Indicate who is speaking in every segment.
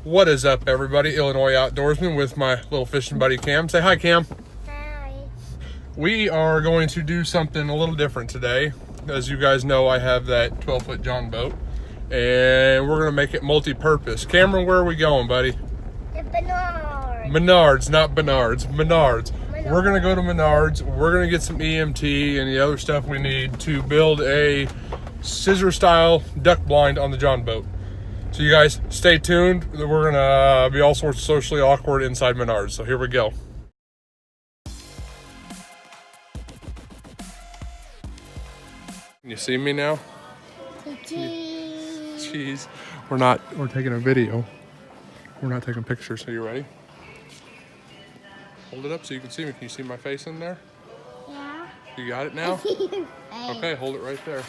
Speaker 1: What is up, everybody? Illinois Outdoorsman with my little fishing buddy Cam. Say hi, Cam.
Speaker 2: Hi.
Speaker 1: We are going to do something a little different today. As you guys know, I have that 12-foot John boat, and we're going to make it multi-purpose. Cameron, where are we going, buddy?
Speaker 2: The Menards.
Speaker 1: Menards, not Bernards. Menards. We're going to go to Menards. We're going to get some EMT and the other stuff we need to build a scissor-style duck blind on the John boat. So you guys stay tuned. We're gonna be all sorts of socially awkward inside Menards. So here we go. Can you see me now? Jeez. We're taking a video. We're not taking pictures. Are you ready? Hold it up so you can see me. Can you see my face in there?
Speaker 2: Yeah.
Speaker 1: You got it now? Okay, hold it right there.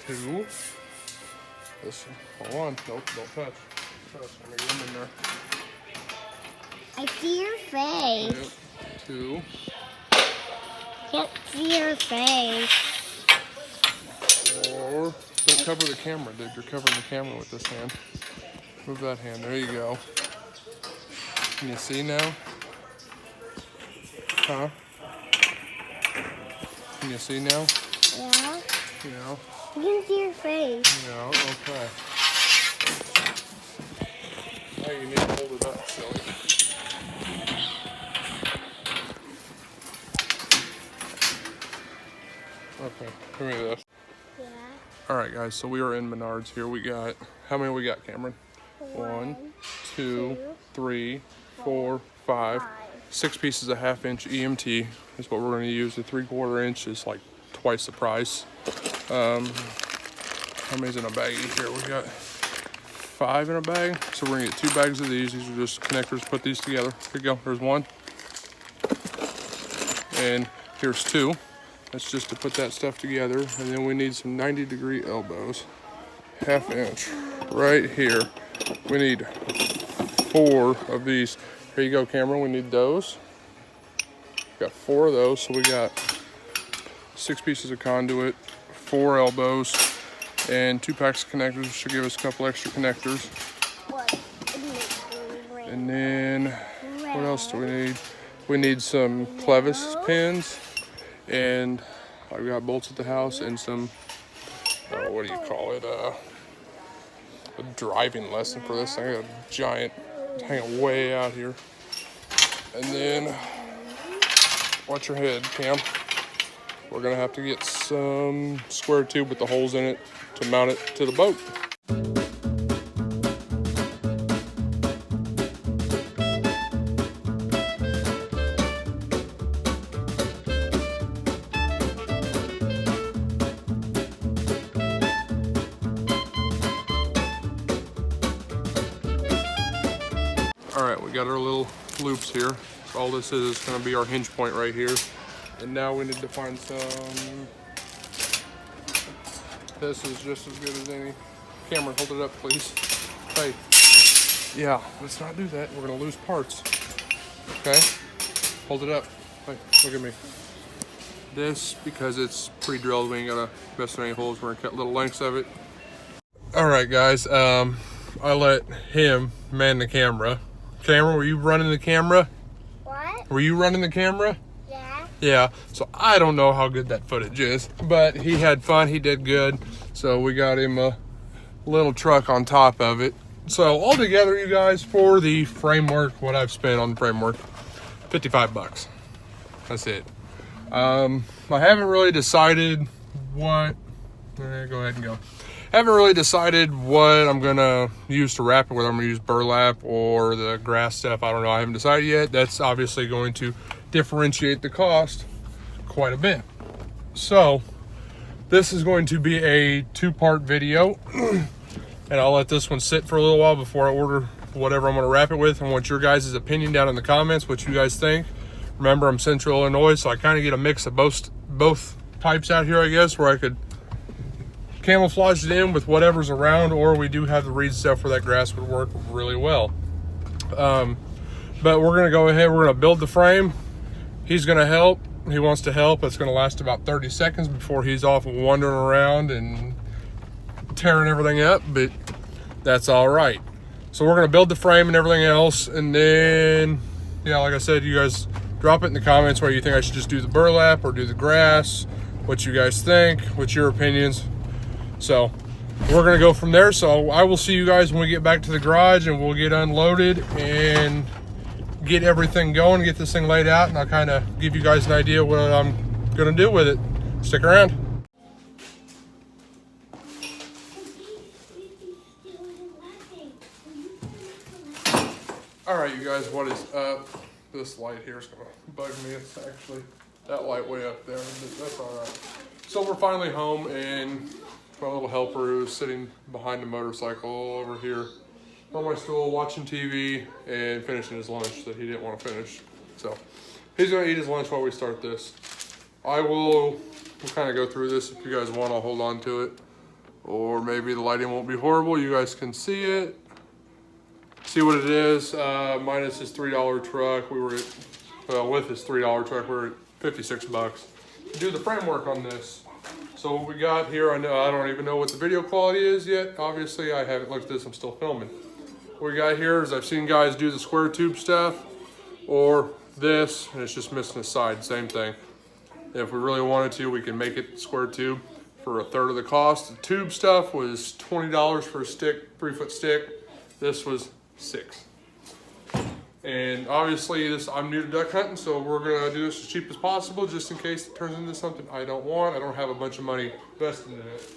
Speaker 1: 2. This, hold on. Nope, don't touch. I'm gonna get them in there.
Speaker 2: I see your face.
Speaker 1: Yep. 2.
Speaker 2: Can't see your face.
Speaker 1: 4. Don't cover the camera, dude. You're covering the camera with this hand. Move that hand. There you go. Can you see now? Huh? Can you see now?
Speaker 2: Yeah.
Speaker 1: Yeah.
Speaker 2: I can see your face.
Speaker 1: Yeah, okay. Now you need to hold it up, silly. Okay, give me this.
Speaker 2: Yeah.
Speaker 1: Alright guys, so we are in Menards here. We got, how many we got, Cameron? 1, 2, 3, 4, 5. 6 pieces of 1/2 inch EMT is what we're going to use. The 3/4 inch is like twice the price. How many's in a baggie here? We got 5 in a bag. So we're gonna get 2 bags of these. These are just connectors. Put these together. Here we go. There's 1. And here's 2. That's just to put that stuff together. And then we need some 90-degree elbows. 1/2 inch right here. We need 4 of these. Here you go, Cameron. We need those. Got 4 of those. So we got 6 pieces of conduit, 4 elbows, and 2 packs of connectors. Should give us a couple extra connectors. And then, what else do we need? We need some clevis pins, and I've got bolts at the house and some, what do you call it? A driving lesson for this thing. A giant, hanging way out here. And then, watch your head, Cam. We're gonna have to get some square tube with the holes in it to mount it to the boat. All right, we got our little loops here. All this is gonna be our hinge point right here. And now we need to find some, this is just as good as any. Cameron, hold it up, please. Hey, yeah, let's not do that. We're gonna lose parts, okay? Hold it up. Hey, look at me. This, because it's pre-drilled, we ain't gotta mess with any holes. We're gonna cut little lengths of it. All right, guys, I let him man the camera. Cameron, were you running the camera?
Speaker 2: What?
Speaker 1: Were you running the camera?
Speaker 2: Yeah.
Speaker 1: Yeah, so I don't know how good that footage is, but he had fun, he did good. So we got him a little truck on top of it. So all together, you guys, for the framework, what I've spent on the framework, 55 bucks. That's it. I haven't really decided what, go ahead and go. Haven't really decided what I'm gonna use to wrap it, whether I'm gonna use burlap or the grass stuff. I don't know, I haven't decided yet. That's obviously going to differentiate the cost quite a bit. So this is going to be a 2-part video and I'll let this one sit for a little while before I order whatever I'm going to wrap it with. I want your guys' opinion down in the comments, what you guys think. Remember, I'm Central Illinois, so I kind of get a mix of both types out here, I guess, where I could camouflage it in with whatever's around, or we do have the reed stuff where that grass would work really well. But we're going to go ahead, we're going to build the frame. He's going to help. He wants to help. It's going to last about 30 seconds before he's off wandering around and tearing everything up, but that's all right. So we're gonna build the frame and everything else, and then, yeah, like I said, you guys drop it in the comments whether you think I should just do the burlap or do the grass, what you guys think, what's your opinions. So we're gonna go from there. So I will see you guys when we get back to the garage and we'll get unloaded and get everything going, get this thing laid out, and I'll kind of give you guys an idea what I'm gonna do with it. Stick around. All right, you guys, what is up? This light here is gonna bug me. It's actually that light way up there, but that's all right. So we're finally home, and my little helper who's sitting behind the motorcycle over here on my stool watching TV and finishing his lunch that he didn't want to finish. So he's gonna eat his lunch while we start this. We'll kind of go through this. If you guys want, I'll hold on to it. Or maybe the lighting won't be horrible. You guys can see it. See what it is, minus his $3 truck. We were at, well, with his $3 truck, we were at 56 bucks to do the framework on this. So what we got here, I don't even know what the video quality is yet. Obviously, I haven't looked at this, I'm still filming. What we got here is I've seen guys do the square tube stuff or this, and it's just missing a side, same thing. If we really wanted to, we can make it square tube for a third of the cost. The tube stuff was $20 for a stick, 3-foot stick. This was $6. And obviously I'm new to duck hunting, so we're gonna do this as cheap as possible just in case it turns into something I don't want. I don't have a bunch of money invested in it.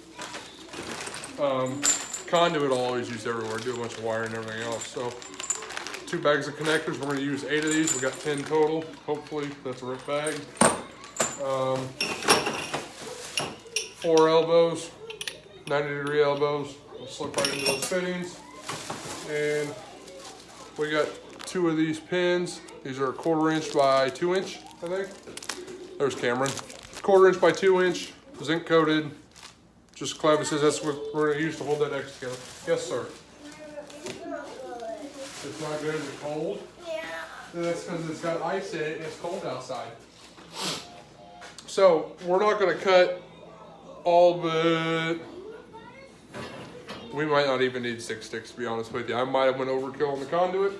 Speaker 1: Conduit I'll always use everywhere, do a bunch of wiring and everything else. So 2 bags of connectors, we're gonna use 8 of these. We got 10 total. Hopefully that's a rip bag. 4 elbows, 90-degree elbows. We'll slip right into those fittings. And we got 2 of these pins. These are 1/4 inch by 2 inch, I think. There's Cameron. 1/4 inch by 2 inch, zinc coated. Just clevises, that's what we're gonna use to hold that X together. Yes, sir. It's not good, is it cold? Yeah. That's because it's got ice in it and it's cold outside. So we're not gonna cut all but, we might not even need 6 sticks, to be honest with you. I might have went overkill on the conduit.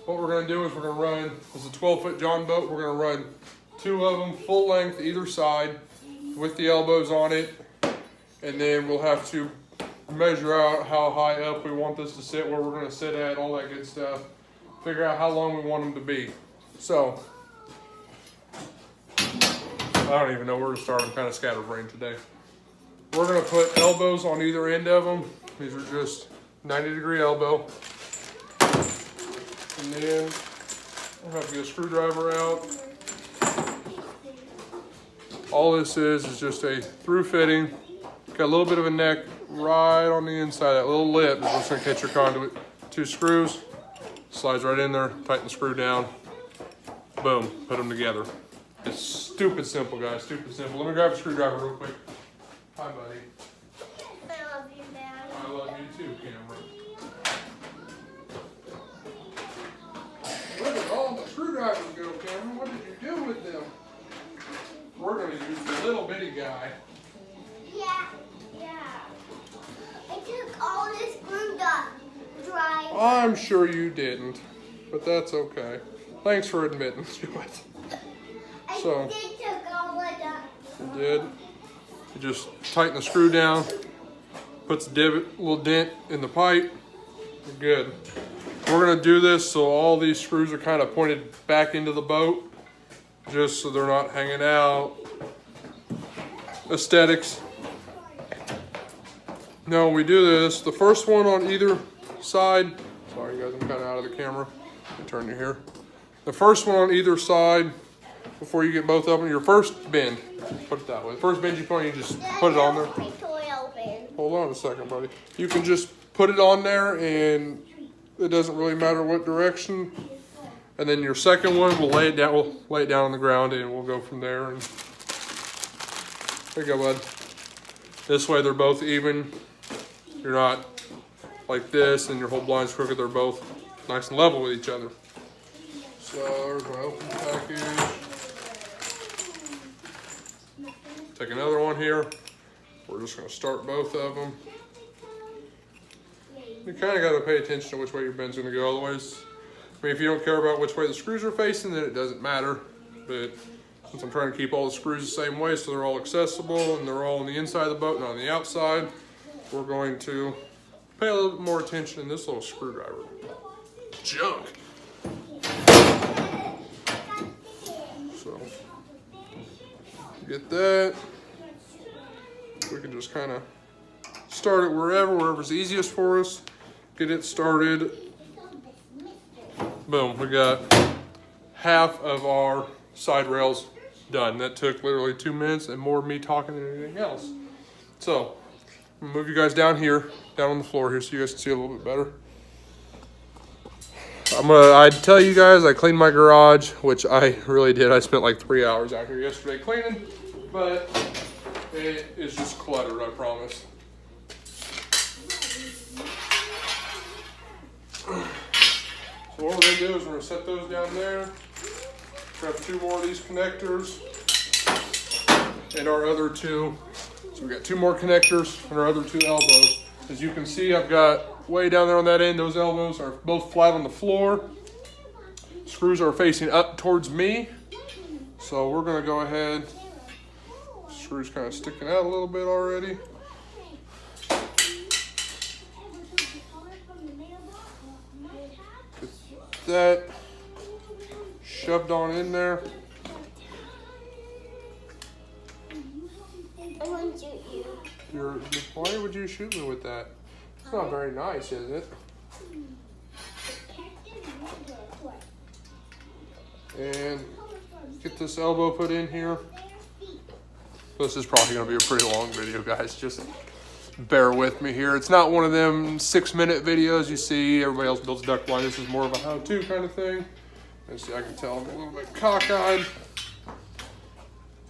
Speaker 1: What we're gonna do is we're gonna run, this is a 12-foot John boat, we're gonna run 2 of them full length either side with the elbows on it. And then we'll have to measure out how high up we want this to sit, where we're gonna sit at, all that good stuff. Figure out how long we want them to be. So, I don't even know where to start. I'm kind of scatterbrained today. We're gonna put elbows on either end of them. These are just 90-degree elbow. And then we'll have to get a screwdriver out. All this is just a through fitting. Got a little bit of a neck right on the inside. That little lip is what's gonna catch your conduit. 2 screws, slides right in there, tighten the screw down. Boom, put them together. It's stupid simple, guys, stupid simple. Let me grab a screwdriver real quick. Hi, buddy.
Speaker 2: I love you, Dad.
Speaker 1: I love you too, Cameron. Where did all the screwdrivers go, Cameron? What did you do with them? We're gonna use the little bitty guy.
Speaker 2: Yeah. I took all this screwdriver.
Speaker 1: I'm sure you didn't, but that's okay. Thanks for admitting to it. So,
Speaker 2: I did took all of them.
Speaker 1: you did. You just tighten the screw down, puts a divot, little dent in the pipe. You're good. We're gonna do this so all these screws are kind of pointed back into the boat, just so they're not hanging out. Aesthetics. Now when we do this, the first one on either side, sorry guys, I'm kind of out of the camera. Let me turn you here. The first one on either side, before you get both open, your first bend, put it that way. The first bend you put on, you just put it on there.
Speaker 2: My toy open.
Speaker 1: Hold on a second, buddy. You can just put it on there and it doesn't really matter what direction. And then your second one, we'll lay it down on the ground and we'll go from there. And there you go, bud. This way they're both even. You're not like this and your whole blind's crooked. They're both nice and level with each other. So there's my open package. Take another one here. We're just gonna start both of them. you kind of got to pay attention to which way your bend's going to go. Otherwise, I mean, if you don't care about which way the screws are facing, then it doesn't matter. But since I'm trying to keep all the screws the same way so they're all accessible and they're all on the inside of the boat, not on the outside, we're going to pay a little bit more attention in this little screwdriver. Junk. So, get that. We can just kind of start it wherever's easiest for us. Get it started. Boom, we got half of our side rails done. That took literally 2 minutes and more of me talking than anything else. So, I'm gonna move you guys down here, down on the floor here so you guys can see a little bit better. I'd tell you guys I cleaned my garage, which I really did. I spent like 3 hours out here yesterday cleaning, but it is just cluttered, I promise. So what we're gonna do is we're gonna set those down there. Grab 2 more of these connectors and our other 2. So we got 2 more connectors and our other 2 elbows. As you can see, I've got way down there on that end, those elbows are both flat on the floor. Screws are facing up towards me. So we're gonna go ahead. Screws kind of sticking out a little bit already. Get that shoved on in there.
Speaker 2: I want to shoot you.
Speaker 1: Why would you shoot me with that? It's not very nice, is it? And get this elbow put in here. This is probably going to be a pretty long video, guys. Just bear with me here. It's not one of them 6-minute videos you see. Everybody else builds duck blind. This is more of a how-to kind of thing. Let's see, I can tell I'm a little bit cockeyed.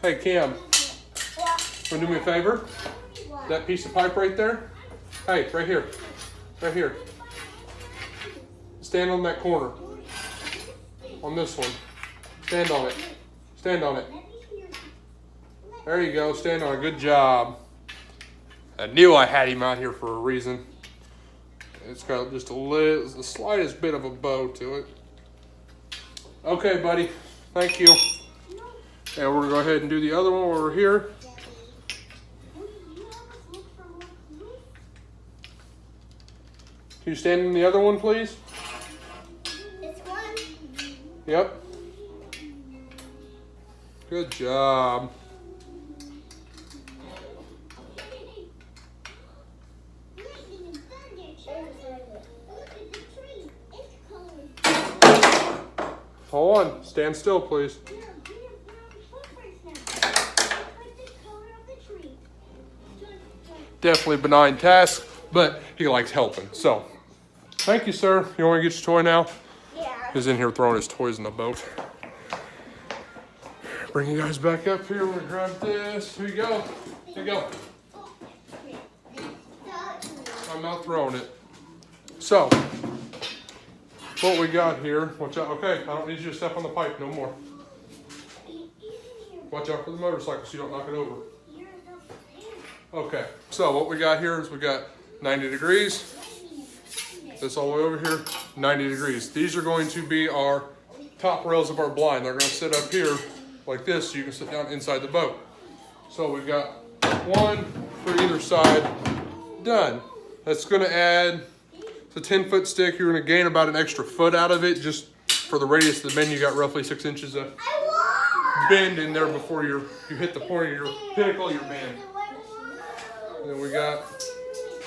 Speaker 1: Hey, Cam, want to do me a favor? That piece of pipe right there? Hey, right here. Right here. Stand on that corner. On this one. Stand on it. Stand on it. There you go. Stand on it. Good job. I knew I had him out here for a reason. It's got just the slightest bit of a bow to it. Okay, buddy. Thank you. And we're going to go ahead and do the other one over here. Can you stand in the other one, please?
Speaker 2: This one?
Speaker 1: Yep. Good job. Hold on. Stand still, please. Definitely benign task, but he likes helping. So, thank you, sir. You want to get your toy now?
Speaker 2: Yeah.
Speaker 1: He's in here throwing his toys in the boat. Bring you guys back up here. We're going to grab this. Here you go. Here you go. I'm not throwing it. So, what we got here. Watch out. Okay, I don't need you to step on the pipe no more. Watch out for the motorcycle so you don't knock it over. Okay, so what we got here is we got 90 degrees. This all the way over here, 90 degrees. These are going to be our top rails of our blind. They're going to sit up here like this so you can sit down inside the boat. So we've got 1 for either side done. That's going to add, it's a 10-foot stick. You're going to gain about an extra foot out of it just for the radius of the bend. You got roughly 6 inches of bend in there before you hit the point of your pinnacle of your bend. And then we got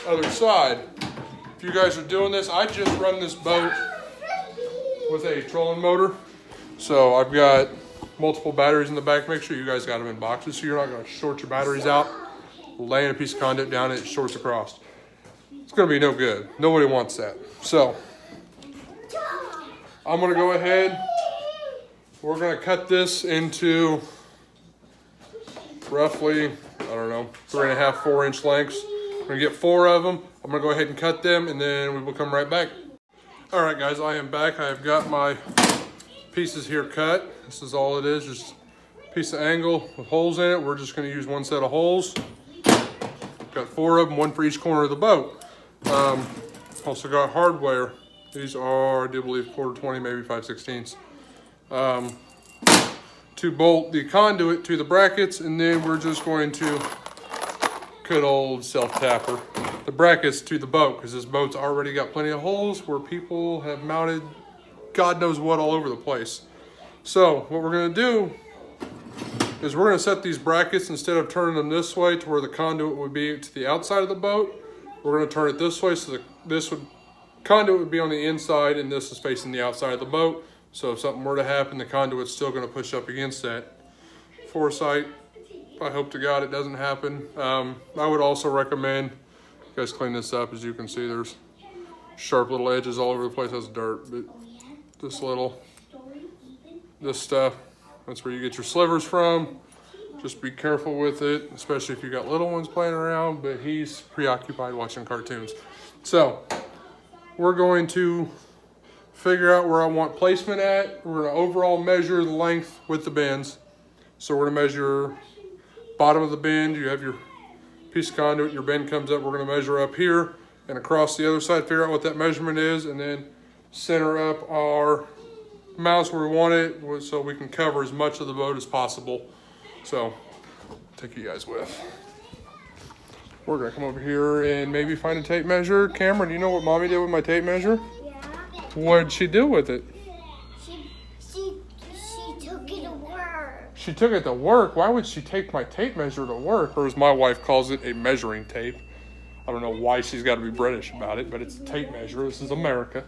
Speaker 1: other side. If you guys are doing this, I just run this boat with a trolling motor. So I've got multiple batteries in the back. Make sure you guys got them in boxes so you're not going to short your batteries out. Laying a piece of conduit down, it shorts across. It's going to be no good. Nobody wants that. So I'm going to go ahead. We're going to cut this into roughly, I don't know, 3.5, 4-inch lengths. We're going to get 4 of them. I'm going to go ahead and cut them, and then we will come right back. All right, guys, I am back. I have got my pieces here cut. This is all it is, just a piece of angle with holes in it. We're just going to use 1 set of holes. Got 4 of them, 1 for each corner of the boat. Also got hardware. These are, I do believe, 1/4 maybe 5/16. To bolt the conduit to the brackets, and then we're just going to good old self-tapper the brackets to the boat, because this boat's already got plenty of holes where people have mounted God knows what all over the place. So what we're going to do is we're going to set these brackets, instead of turning them this way to where the conduit would be to the outside of the boat, we're going to turn it this way so that conduit would be on the inside and this is facing the outside of the boat. So if something were to happen, the conduit's still going to push up against that. Foresight, I hope to God it doesn't happen. I would also recommend you guys clean this up. As you can see, there's sharp little edges all over the place. That's dirt, but this stuff, that's where you get your slivers from. Just be careful with it, especially if you got little ones playing around, but he's preoccupied watching cartoons. So we're going to figure out where I want placement at. We're going to overall measure the length with the bends. So we're going to measure bottom of the bend. You have your piece of conduit, your bend comes up. We're going to measure up here and across the other side, figure out what that measurement is, and then center up our mounts where we want it so we can cover as much of the boat as possible. So take you guys with. We're going to come over here and maybe find a tape measure. Cameron, do you know what Mommy did with my tape measure?
Speaker 2: Yeah.
Speaker 1: What did she do with it?
Speaker 2: She took it to work.
Speaker 1: She took it to work? Why would she take my tape measure to work? Or as my wife calls it, a measuring tape. I don't know why she's got to be British about it, but it's a tape measure. This is America.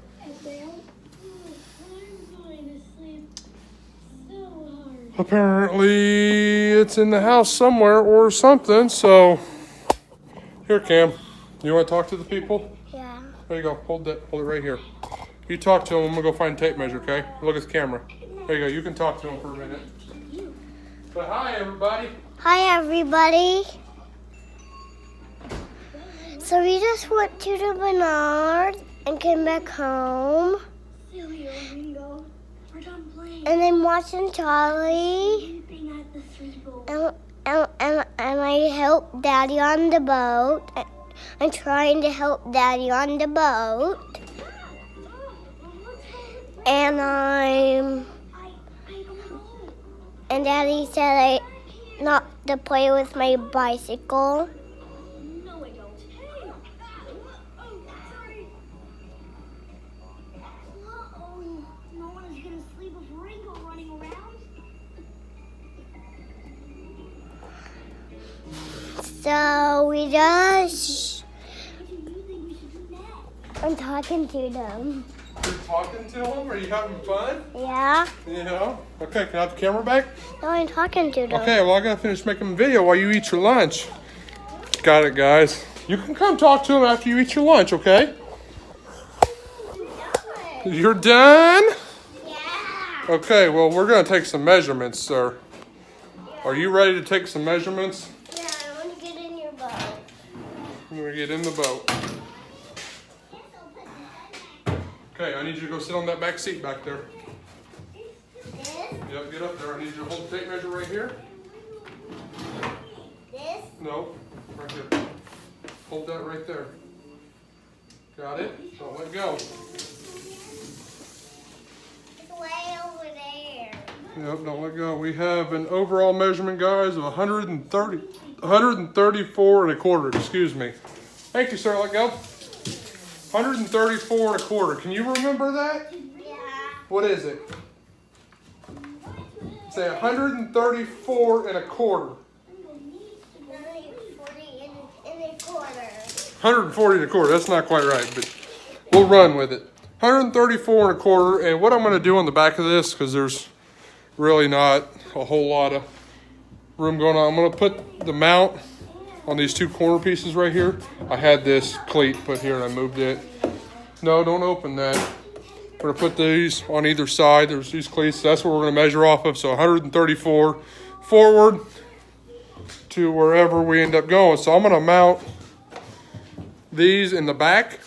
Speaker 1: Apparently it's in the house somewhere or something. So here, Cam, you want to talk to the people?
Speaker 2: Yeah.
Speaker 1: There you go. Hold it right here. You talk to them. I'm gonna go find a tape measure. Okay? Look at the camera. There you go. You can talk to them for a minute. But hi, everybody.
Speaker 2: Hi, everybody. So we just went to the Bernard and came back home. And then watching Charlie. And I helped Daddy on the boat. I'm trying to help Daddy on the boat. And Daddy said not to play with my bicycle.
Speaker 3: No, I don't. Hey! Oh, sorry. Uh-oh. No one is going to sleep with Ringo running around.
Speaker 2: So we just...
Speaker 3: What do you think we should do next?
Speaker 2: I'm talking to them.
Speaker 1: You're talking to them? Are you having fun?
Speaker 2: Yeah?
Speaker 1: Yeah. Okay, can I have the camera back?
Speaker 2: No, I'm talking to them.
Speaker 1: Okay, well, I gotta finish making a video while you eat your lunch. Got it, guys. You can come talk to them after you eat your lunch, okay? You're done?
Speaker 2: Yeah.
Speaker 1: Okay, well, we're gonna take some measurements, sir. Are you ready to take some measurements?
Speaker 2: Yeah, I want to get in your boat.
Speaker 1: I'm gonna get in the boat. Okay, I need you to go sit on that back seat back there.
Speaker 2: This,
Speaker 1: Yep, get up there. I need you to hold the tape measure right here.
Speaker 2: this,
Speaker 1: No, right here. Hold that right there. Got it? Don't let go.
Speaker 2: it's way over there.
Speaker 1: Yep, don't let go. We have an overall measurement, guys, of 134 1/4, excuse me. Thank you, sir. Let go. 134 1/4. Can you remember that?
Speaker 2: Yeah.
Speaker 1: What is it? Say 134 1/4.
Speaker 2: 140 and a quarter.
Speaker 1: 140 1/4. That's not quite right, but we'll run with it. 134 1/4. And what I'm going to do on the back of this, because there's really not a whole lot of room going on, I'm going to put the mount on these two corner pieces right here. I had this cleat put here and I moved it. No, don't open that. We're going to put these on either side. There's these cleats. That's what we're going to measure off of. So 134 forward to wherever we end up going. So I'm going to mount these in the back,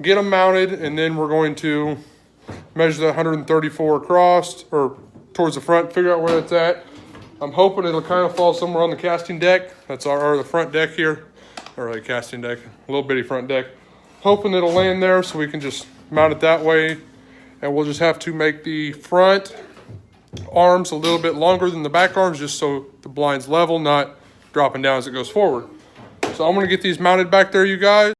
Speaker 1: get them mounted, and then we're going to measure the 134 across or towards the front, figure out where it's at. I'm hoping it'll kind of fall somewhere on the casting deck. That's the front deck here. Not really casting deck, a little bitty front deck. hoping it'll land there so we can just mount it that way. And we'll just have to make the front arms a little bit longer than the back arms just so the blind's level, not dropping down as it goes forward. So I'm gonna get these mounted back there, you guys.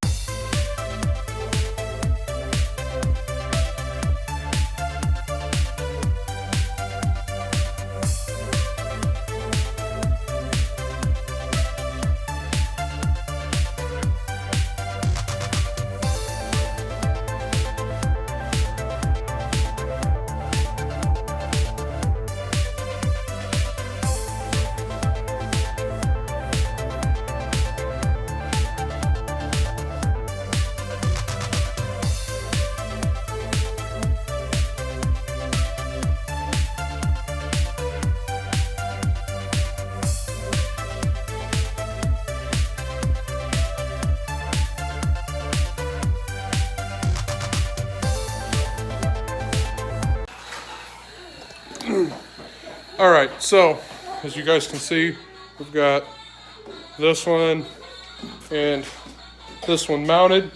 Speaker 1: All right, so as you guys can see, we've got this one and this one mounted.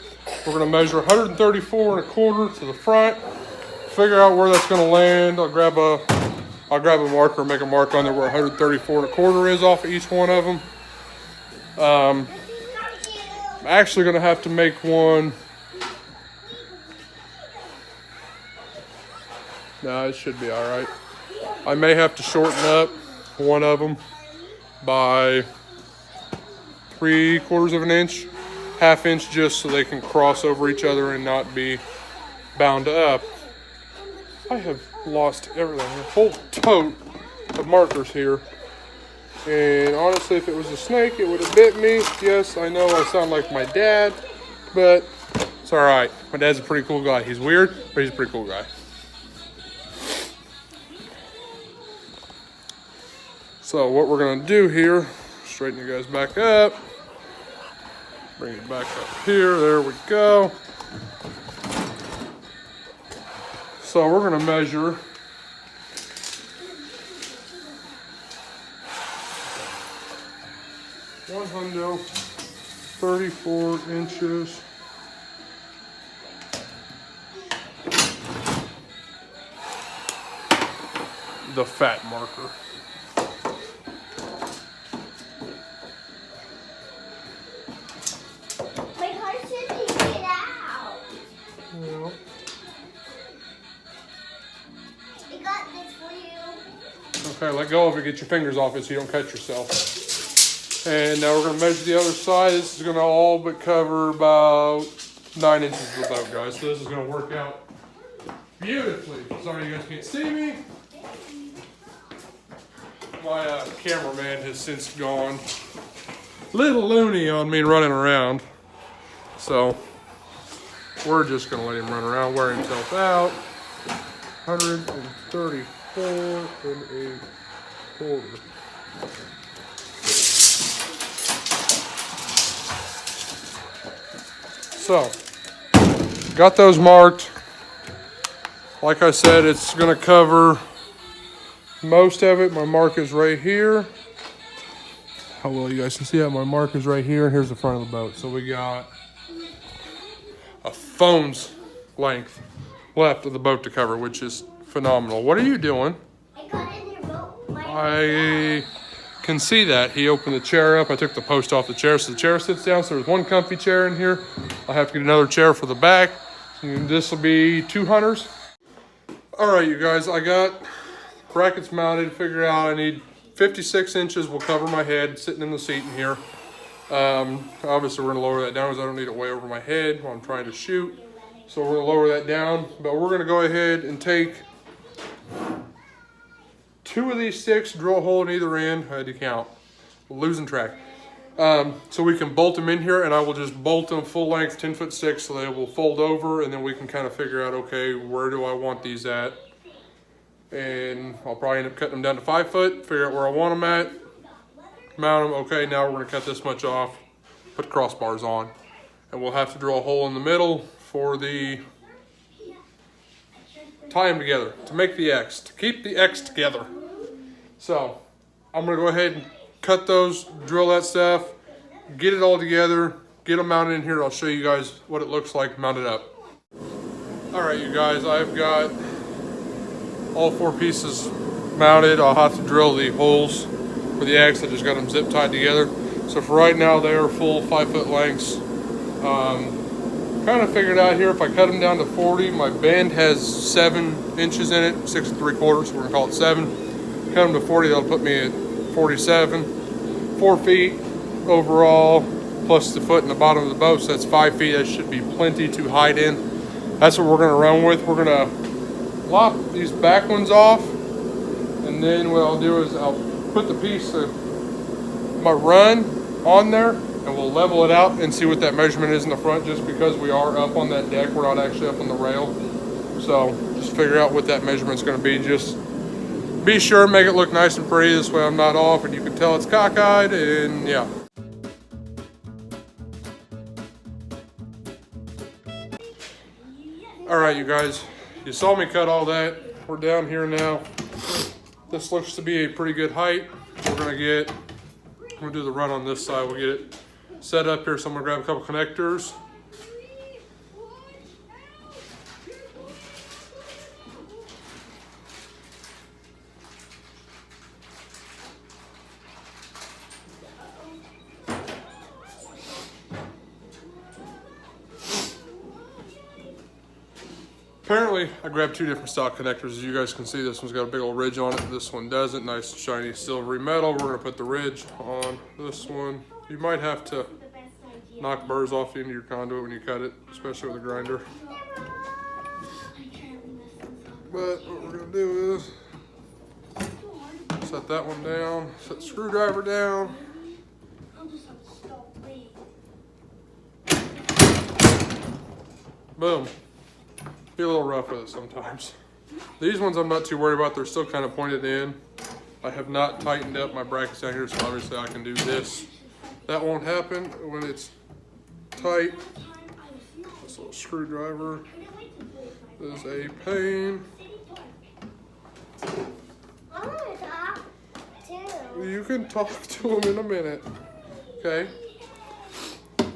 Speaker 1: We're gonna measure 134 1/4 to the front, figure out where that's gonna land. I'll grab a marker, make a mark on there where 134 1/4 is off of each one of them. I'm actually gonna have to make one. No, it should be all right. I may have to shorten up one of them by 3/4 of an inch, 1/2 inch, just so they can cross over each other and not be bound up. I have lost everything, a whole tote of markers here. And honestly, if it was a snake, it would have bit me. Yes, I know I sound like my dad, but it's all right. My dad's a pretty cool guy. He's weird, but he's a pretty cool guy. So what we're gonna do here, straighten you guys back up, bring it back up here, there we go. So we're gonna measure 134 inches. The fat marker. Okay, let go of it, get your fingers off it so you don't cut yourself. And now we're gonna measure the other side. This is gonna all but cover about 9 inches of the boat, guys. So this is gonna work out beautifully. Sorry you guys can't see me. My cameraman has since gone little loony on me running around. So we're just gonna let him run around, wear himself out. 134 1/4. So, got those marked. Like I said, it's gonna cover most of it. My mark is right here. How well you guys can see that? My mark is right here, and here's the front of the boat. So we got a phone's length left of the boat to cover, which is phenomenal. What are you doing?
Speaker 2: I got in your boat.
Speaker 1: I can see that. He opened the chair up. I took the post off the chair, so the chair sits down. So there's one comfy chair in here. I'll have to get another chair for the back. This will be 2 hunters. All right, you guys, I got brackets mounted. Figured out I need 56 inches will cover my head sitting in the seat in here. Obviously, we're gonna lower that down because I don't need it way over my head while I'm trying to shoot. So we're gonna lower that down, but we're gonna go ahead and take 2 of these sticks, drill a hole in either end. I had to count, losing track. So we can bolt them in here, and I will just bolt them full length 10-foot sticks so they will fold over, and then we can kind of figure out, okay, where do I want these at? And I'll probably end up cutting them down to 5 foot, figure out where I want them at, mount them. Okay, now we're gonna cut this much off, put crossbars on, and we'll have to drill a hole in the middle for the tie them together, to make the X, to keep the X together. So I'm gonna go ahead and cut those, drill that stuff, get it all together, get them mounted in here. I'll show you guys what it looks like mounted up. All right, you guys, I've got all 4 pieces mounted. I'll have to drill the holes for the X. I just got them zip tied together. So for right now, they are full 5-foot lengths. Kind of figured out here, if I cut them down to 40, my bend has 7 inches in it, 6 3/4, so we're gonna call it 7. Cut them to 40, that'll put me at 47. 4 feet overall, plus the foot in the bottom of the boat, so that's 5 feet. That should be plenty to hide in. That's what we're gonna run with. We're gonna lop these back ones off, and then what I'll do is I'll put the piece of my run on there, and we'll level it out and see what that measurement is in the front, just because we are up on that deck. We're not actually up on the rail. So just figure out what that measurement's gonna be. Just be sure, make it look nice and pretty. This way I'm not off and you can tell it's cockeyed, and yeah. All right, you guys, you saw me cut all that. We're down here now. This looks to be a pretty good height. I'm gonna do the run on this side. We'll get it set up here. So I'm gonna grab a couple connectors. Apparently, I grabbed 2 different stock connectors. As you guys can see, this one's got a big old ridge on it. This one doesn't. Nice, shiny, silvery metal. We're gonna put the ridge on this one. You might have to knock burrs off the end of your conduit when you cut it, especially with a grinder. But what we're gonna do is set that one down, set the screwdriver down. Boom. Be a little rough with it sometimes. These ones I'm not too worried about. They're still kind of pointed in. I have not tightened up my brackets down here, so obviously I can do this. That won't happen when it's tight. This little screwdriver is a pain.
Speaker 2: I want to talk too.
Speaker 1: You can talk to them in a minute. Okay.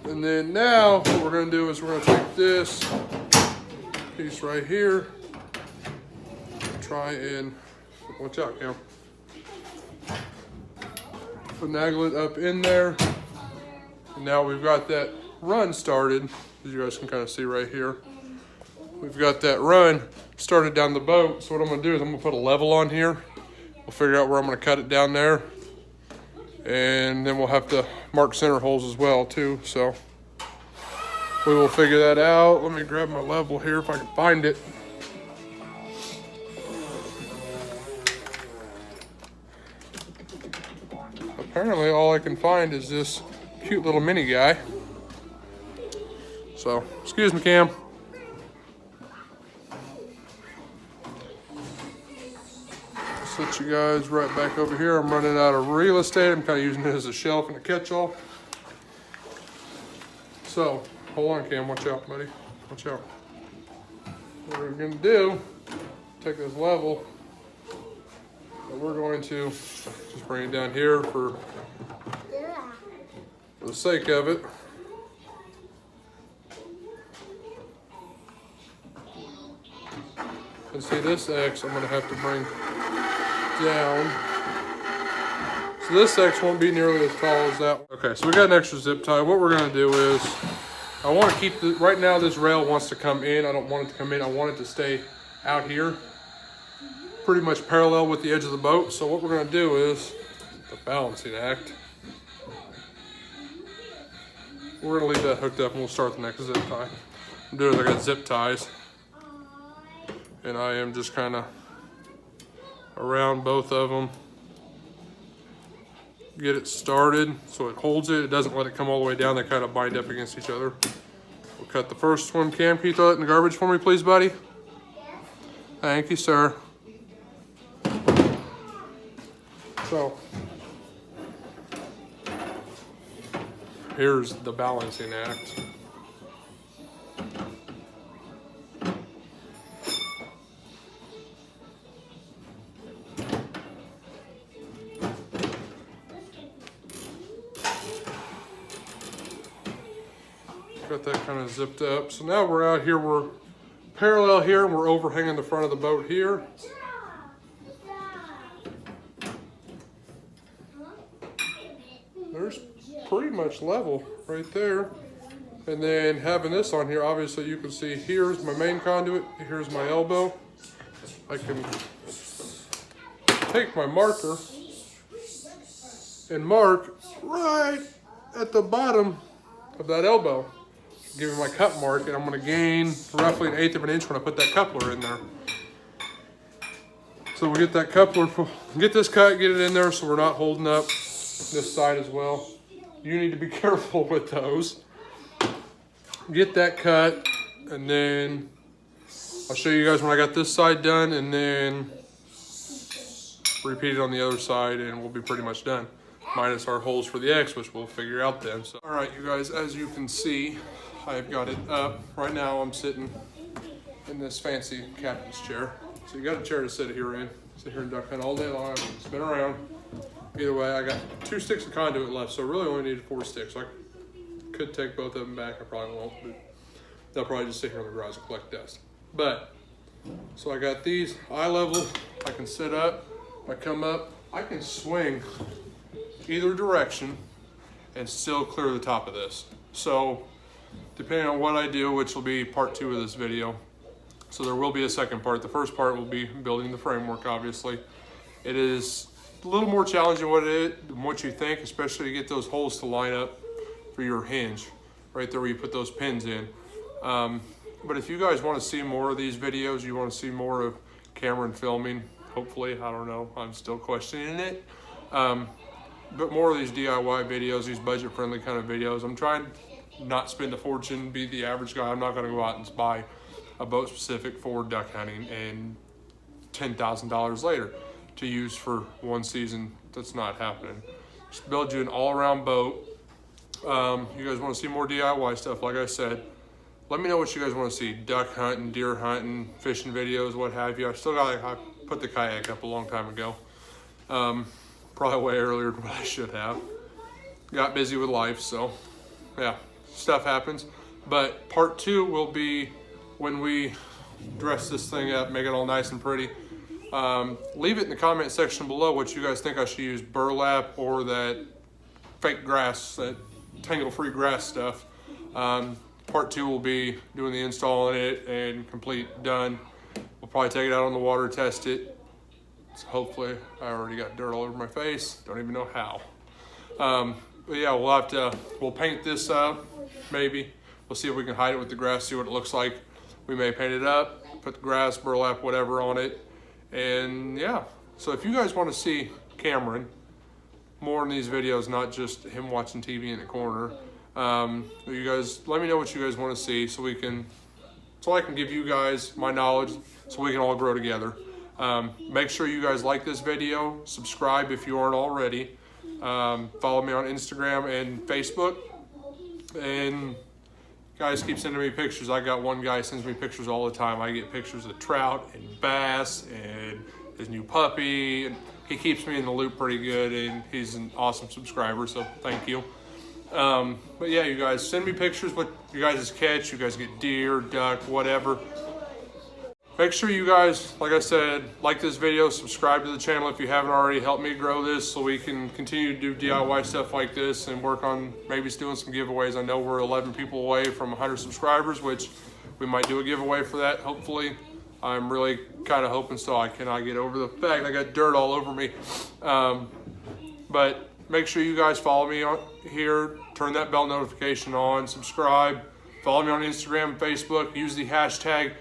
Speaker 1: And then now what we're gonna do is we're gonna take this piece right here, try and, watch out, Cam, finagle it up in there. And now we've got that run started, as you guys can kind of see right here. We've got that run started down the boat. So what I'm gonna do is I'm gonna put a level on here. We'll figure out where I'm gonna cut it down there. And then we'll have to mark center holes as well too, so we will figure that out. Let me grab my level here if I can find it. Apparently all I can find is this cute little mini guy. So, excuse me, Cam. Set you guys right back over here. I'm running out of real estate. I'm kind of using it as a shelf and a catch-all. So, hold on, Cam. Watch out, buddy. Watch out. What we're going to do, take this level, and we're going to just bring it down here for the sake of it. And see, this X I'm going to have to bring down. So this X won't be nearly as tall as that. Okay, so we got an extra zip tie. What we're going to do is, I want to keep the, right now this rail wants to come in. I don't want it to come in. I want it to stay out here, pretty much parallel with the edge of the boat. So what we're going to do is the balancing act. We're going to leave that hooked up and we'll start the next zip tie. I'm doing is I got zip ties, and I am just kind of around both of them. Get it started so it holds it. It doesn't let it come all the way down. They kind of bind up against each other. We'll cut the first one. Cam, can you throw it in the garbage for me, please, buddy? Thank you, sir. So, here's the balancing act. got that kind of zipped up. So now we're out here, we're parallel here, and we're overhanging the front of the boat here. There's pretty much level right there. And then having this on here, obviously you can see here's my main conduit, here's my elbow. I can take my marker and mark right at the bottom of that elbow. Give me my cut mark, and I'm gonna gain roughly 1/8 of an inch when I put that coupler in there. So we'll get that coupler, get this cut, get it in there so we're not holding up this side as well. You need to be careful with those. Get that cut, and then I'll show you guys when I got this side done, and then repeat it on the other side, and we'll be pretty much done. Minus our holes for the X, which we'll figure out then. So, all right, you guys, as you can see, I've got it up. Right now I'm sitting in this fancy captain's chair. So you got a chair to sit here in. Sit here and duck hunt all day long, spin around. Either way, I got 2 sticks of conduit left, so I really only need 4 sticks. So I could take both of them back. I probably won't, but they'll probably just sit here in the garage and collect dust. But, so I got these eye level. I can sit up. If I come up, I can swing either direction and still clear the top of this. So, depending on what I do, which will be part 2 of this video. So there will be a second part. The first part will be building the framework, obviously. It is a little more challenging than what you think, especially to get those holes to line up for your hinge, right there where you put those pins in. But if you guys want to see more of these videos, you want to see more of Cameron filming, hopefully, I don't know, I'm still questioning it. But more of these DIY videos, these budget-friendly kind of videos. I'm trying to not spend a fortune, be the average guy. I'm not going to go out and buy a boat specific for duck hunting and $10,000 later to use for one season. That's not happening. Just build you an all-around boat. You guys want to see more DIY stuff, like I said, let me know what you guys want to see. Duck hunting, deer hunting, fishing videos, what have you. I put the kayak up a long time ago. Probably way earlier than what I should have. Got busy with life, so yeah, stuff happens. But part 2 will be when we dress this thing up, make it all nice and pretty. Leave it in the comment section below what you guys think I should use, burlap or that fake grass, that tangle-free grass stuff. Part 2 will be doing the install on it and complete, done. We'll probably take it out on the water, test it. So hopefully, I already got dirt all over my face. Don't even know how. But yeah, we'll paint this up, maybe. We'll see if we can hide it with the grass, see what it looks like. We may paint it up, put the grass, burlap, whatever on it. And yeah, so if you guys want to see Cameron more in these videos, not just him watching TV in the corner, you guys let me know what you guys want to see so I can give you guys my knowledge so we can all grow together. Make sure you guys like this video, subscribe if you aren't already, follow me on Instagram and Facebook, and guys keep sending me pictures. I got one guy sends me pictures all the time. I get pictures of trout and bass and his new puppy, and he keeps me in the loop pretty good, and he's an awesome subscriber, so thank you. But yeah, you guys send me pictures what you guys catch. You guys get deer, duck, whatever. Make sure you guys, like I said, like this video, subscribe to the channel if you haven't already. Help me grow this so we can continue to do DIY stuff like this and work on maybe doing some giveaways. I know we're 11 people away from 100 subscribers, which we might do a giveaway for that, hopefully. I'm really kind of hoping so. I cannot get over the fact I got dirt all over me. But make sure you guys follow me on here, turn that bell notification on, subscribe, follow me on Instagram, Facebook, use the hashtag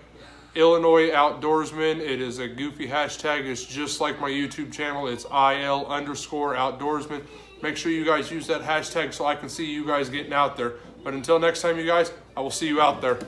Speaker 1: Illinois Outdoorsman. It is a goofy hashtag. It's just like my YouTube channel. It's IL_outdoorsman. Make sure you guys use that hashtag so I can see you guys getting out there. But until next time, you guys, I will see you out there.